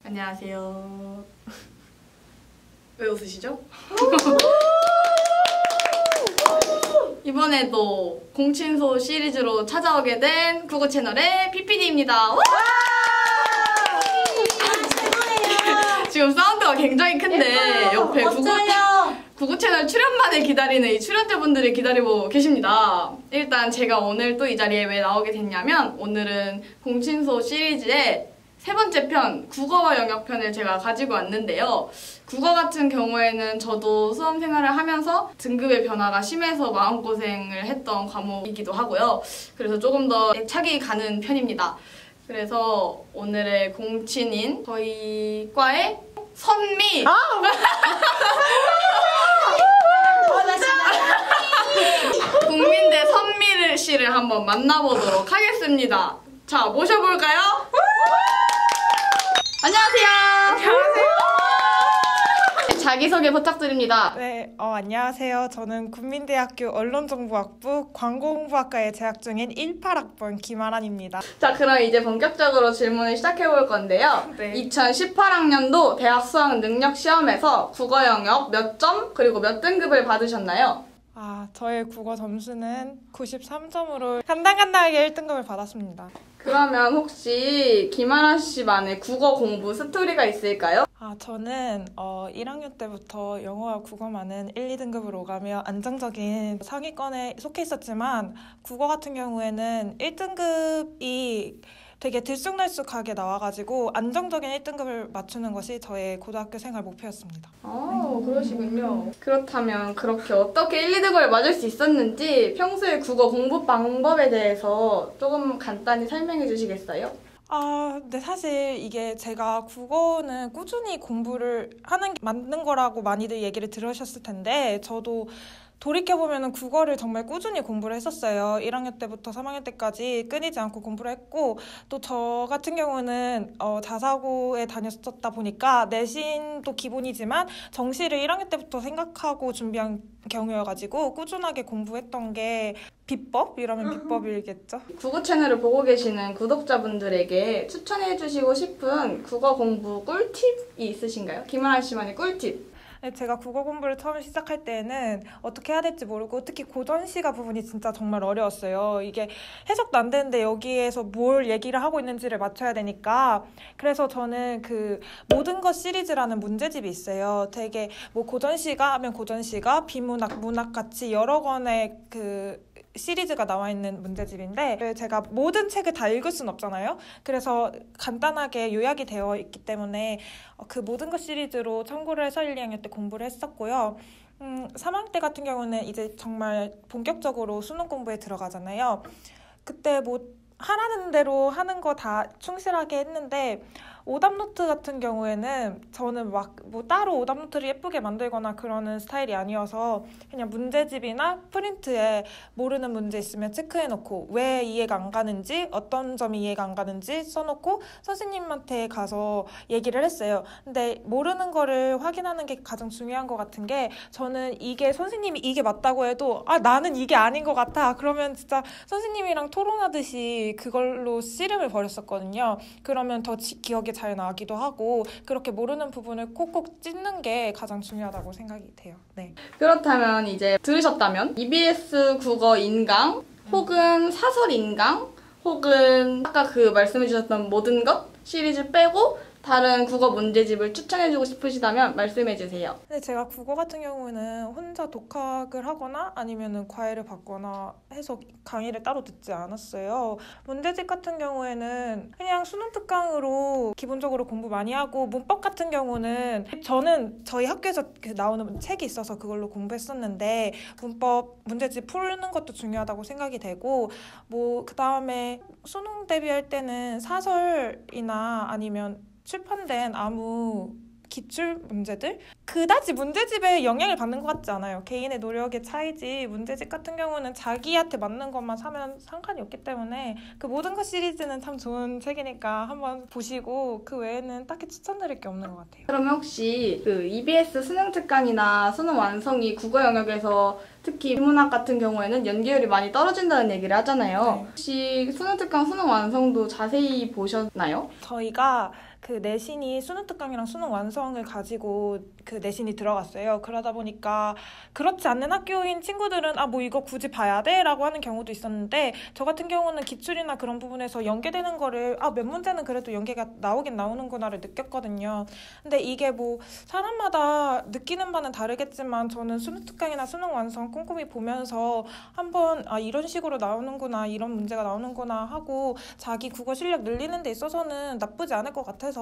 안녕하세요. 왜 웃으시죠? 이번에도 공친소 시리즈로 찾아오게 된 구구 채널의 PPD입니다. 지금 사운드가 굉장히 큰데 옆에 구구 채널 출연만을 기다리는 이 출연자분들이 기다리고 계십니다. 일단 제가 오늘 또 이 자리에 왜 나오게 됐냐면 오늘은 공친소 시리즈의 세 번째 편, 국어와 영역편을 제가 가지고 왔는데요. 국어 같은 경우에는 저도 수험 생활을 하면서 등급의 변화가 심해서 마음고생을 했던 과목이기도 하고요. 그래서 조금 더 애착이 가는 편입니다. 그래서 오늘의 공친인 저희 과의 선미! 국민대 선미 씨를 한번 만나보도록 하겠습니다. 자, 모셔볼까요? 안녕하세요. 안녕하세요. 자기소개 부탁드립니다. 네, 안녕하세요. 저는 국민대학교 언론정보학부 광고홍보학과에 재학 중인 18학번 김아란입니다. 자, 그럼 이제 본격적으로 질문을 시작해볼 건데요. 네. 2018학년도 대학 수학 능력 시험에서 국어 영역 몇 점 그리고 몇 등급을 받으셨나요? 저의 국어 점수는 93점으로 간당간당하게 1등급을 받았습니다. 그러면 혹시 김아란 씨만의 국어 공부 스토리가 있을까요? 저는 1학년 때부터 영어와 국어만은 1, 2등급으로 오가며 안정적인 상위권에 속해 있었지만 국어 같은 경우에는 1등급이 되게 들쑥날쑥하게 나와가지고 안정적인 1등급을 맞추는 것이 저의 고등학교 생활 목표였습니다. 그러시군요. 그렇다면 그렇게 어떻게 1, 2등급을 맞을 수 있었는지 평소에 국어 공부 방법에 대해서 조금 간단히 설명해 주시겠어요? 근데 사실 이게 제가 국어는 꾸준히 공부를 하는 게 맞는 거라고 많이들 얘기를 들으셨을 텐데 저도 돌이켜보면 국어를 정말 꾸준히 공부를 했었어요. 1학년 때부터 3학년 때까지 끊이지 않고 공부를 했고 또 저 같은 경우는 자사고에 다녔었다 보니까 내신도 기본이지만 정시를 1학년 때부터 생각하고 준비한 경우여가지고 꾸준하게 공부했던 게 비법이라면 비법이겠죠? 국어 채널을 보고 계시는 구독자분들에게 추천해주시고 싶은 국어 공부 꿀팁이 있으신가요? 김아란 씨만의 꿀팁. 제가 국어 공부를 처음 시작할 때는 어떻게 해야 될지 모르고 특히 고전시가 부분이 진짜 정말 어려웠어요. 이게 해석도 안 되는데 여기에서 뭘 얘기를 하고 있는지를 맞춰야 되니까 그래서 저는 그 모든 것 시리즈라는 문제집이 있어요. 되게 뭐 고전시가 하면 고전시가 비문학, 문학 같이 여러 권의 그 시리즈가 나와 있는 문제집인데 제가 모든 책을 다 읽을 순 없잖아요. 그래서 간단하게 요약이 되어 있기 때문에 그 모든 것 시리즈로 참고를 해서 1, 2학년 때 공부를 했었고요. 3학년 때 같은 경우는 이제 정말 본격적으로 수능 공부에 들어가잖아요. 그때 뭐 하라는 대로 하는 거 다 충실하게 했는데 오답노트 같은 경우에는 저는 막 뭐 따로 오답노트를 예쁘게 만들거나 그러는 스타일이 아니어서 그냥 문제집이나 프린트에 모르는 문제 있으면 체크해놓고 왜 이해가 안 가는지 어떤 점이 이해가 안 가는지 써놓고 선생님한테 가서 얘기를 했어요. 근데 모르는 거를 확인하는 게 가장 중요한 것 같은 게 저는 이게 선생님이 이게 맞다고 해도 나는 이게 아닌 것 같아. 그러면 진짜 선생님이랑 토론하듯이 그걸로 씨름을 벌였었거든요. 그러면 더 기억에 잘 나기도 하고 그렇게 모르는 부분을 콕콕 찝는 게 가장 중요하다고 생각이 돼요. 네. 그렇다면 이제 들으셨다면 EBS 국어 인강 혹은 사설 인강 혹은 아까 그 말씀해 주셨던 모든 것 시리즈 빼고 다른 국어 문제집을 추천해주고 싶으시다면 말씀해주세요. 근데 제가 국어 같은 경우는 혼자 독학을 하거나 아니면 과외를 받거나 해서 강의를 따로 듣지 않았어요. 문제집 같은 경우에는 그냥 수능 특강으로 기본적으로 공부 많이 하고 문법 같은 경우는 저는 저희 학교에서 나오는 책이 있어서 그걸로 공부했었는데 문법 문제집 푸는 것도 중요하다고 생각이 되고 뭐 그다음에 수능 대비할 때는 사설이나 아니면 출판된 아무 기출 문제들? 그다지 문제집에 영향을 받는 것 같지 않아요. 개인의 노력의 차이지 문제집 같은 경우는 자기한테 맞는 것만 사면 상관이 없기 때문에 그 모든 것 시리즈는 참 좋은 책이니까 한번 보시고 그 외에는 딱히 추천드릴 게 없는 것 같아요. 그러면 혹시 그 EBS 수능 특강이나 수능 완성이 국어 영역에서 특히 비문학 같은 경우에는 연계율이 많이 떨어진다는 얘기를 하잖아요. 네. 혹시 수능 특강 수능 완성도 자세히 보셨나요? 저희가 그 내신이 수능 특강이랑 수능 완성을 가지고 그 내신이 들어갔어요. 그러다 보니까 그렇지 않는 학교인 친구들은 아, 뭐 이거 굳이 봐야 돼? 라고 하는 경우도 있었는데 저 같은 경우는 기출이나 그런 부분에서 연계되는 거를 아, 몇 문제는 그래도 연계가 나오긴 나오는구나를 느꼈거든요. 근데 이게 뭐 사람마다 느끼는 바는 다르겠지만 저는 수능 특강이나 수능 완성 꼼꼼히 보면서 한번 아, 이런 식으로 나오는구나, 이런 문제가 나오는구나 하고 자기 국어 실력 늘리는 데 있어서는 나쁘지 않을 것 같아서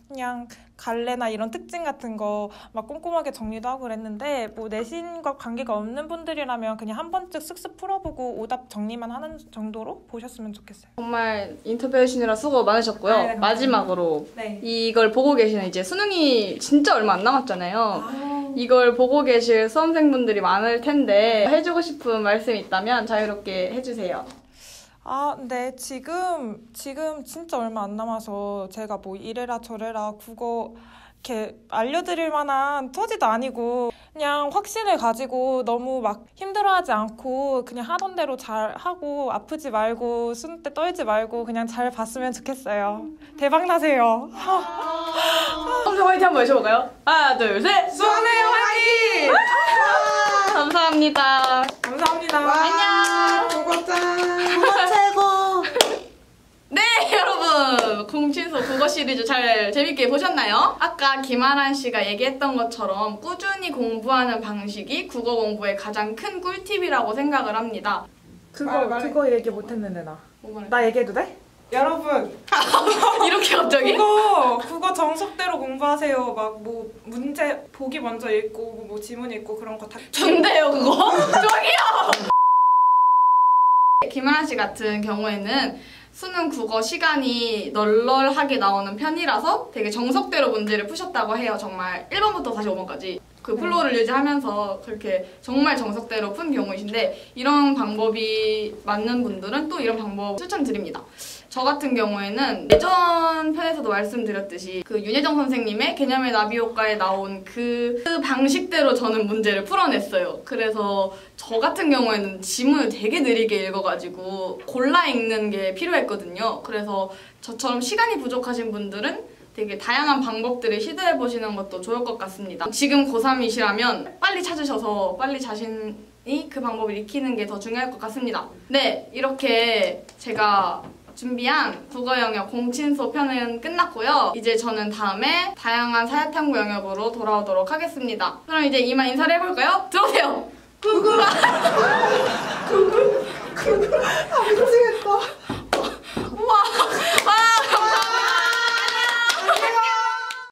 그냥 갈래나 이런 특징 같은 거 막 꼼꼼하게 정리도 하고 그랬는데 뭐 내신과 관계가 없는 분들이라면 그냥 한 번쯤 쓱쓱 풀어보고 오답 정리만 하는 정도로 보셨으면 좋겠어요. 정말 인터뷰 해주시느라 수고 많으셨고요. 네, 마지막으로 네. 이걸 보고 계시는 이제 수능이 진짜 얼마 안 남았잖아요. 이걸 보고 계실 수험생분들이 많을 텐데 해주고 싶은 말씀이 있다면 자유롭게 해주세요. 아, 근데 지금 진짜 얼마 안 남아서 제가 뭐 이래라 저래라 국어 이렇게 알려드릴 만한 처지도 아니고 그냥 확신을 가지고 너무 막 힘들어하지 않고 그냥 하던 대로 잘 하고 아프지 말고 수능 때 떨지 말고 그냥 잘 봤으면 좋겠어요. 대박 나세요. 수험생 화이팅 한번 외쳐볼까요? 하나, 둘, 셋! 수험생 화이팅! 감사합니다. 감사합니다. 안녕! 국어짱 국어 최고. 네, 여러분! 공친소 국어 시리즈 잘 재밌게 보셨나요? 아까 김아란 씨가 얘기했던 것처럼 꾸준히 공부하는 방식이 국어 공부의 가장 큰 꿀팁이라고 생각을 합니다. 그거 얘기 못했는데 나. 뭐 나 얘기해도 돼? 여러분 이렇게 갑자기? 국어 정석대로 공부하세요. 막 뭐 문제 보기 먼저 읽고 뭐 지문 읽고 그런 거 다. 전데요 그거? 저기요! 김아란 씨 같은 경우에는 수능 국어 시간이 널널하게 나오는 편이라서 되게 정석대로 문제를 푸셨다고 해요. 정말 1번부터 45번까지 그 플로우를 유지하면서 그렇게 정말 정석대로 푼 경우이신데 이런 방법이 맞는 분들은 또 이런 방법 추천드립니다. 저 같은 경우에는 예전 편에서도 말씀드렸듯이 그 윤혜정 선생님의 개념의 나비효과에 나온 그 방식대로 저는 문제를 풀어냈어요. 그래서 저 같은 경우에는 지문을 되게 느리게 읽어가지고 골라 읽는 게 필요했거든요. 그래서 저처럼 시간이 부족하신 분들은 되게 다양한 방법들을 시도해보시는 것도 좋을 것 같습니다. 지금 고3이시라면 빨리 찾으셔서 빨리 자신이 그 방법을 익히는 게 더 중요할 것 같습니다. 네, 이렇게 제가 준비한 국어 영역 공친소 편은 끝났고요. 이제 저는 다음에 다양한 사회탐구 영역으로 돌아오도록 하겠습니다. 그럼 이제 이만 인사를 해볼까요? 들어오세요! 구글. 구글. 구글. 아, 미치겠다.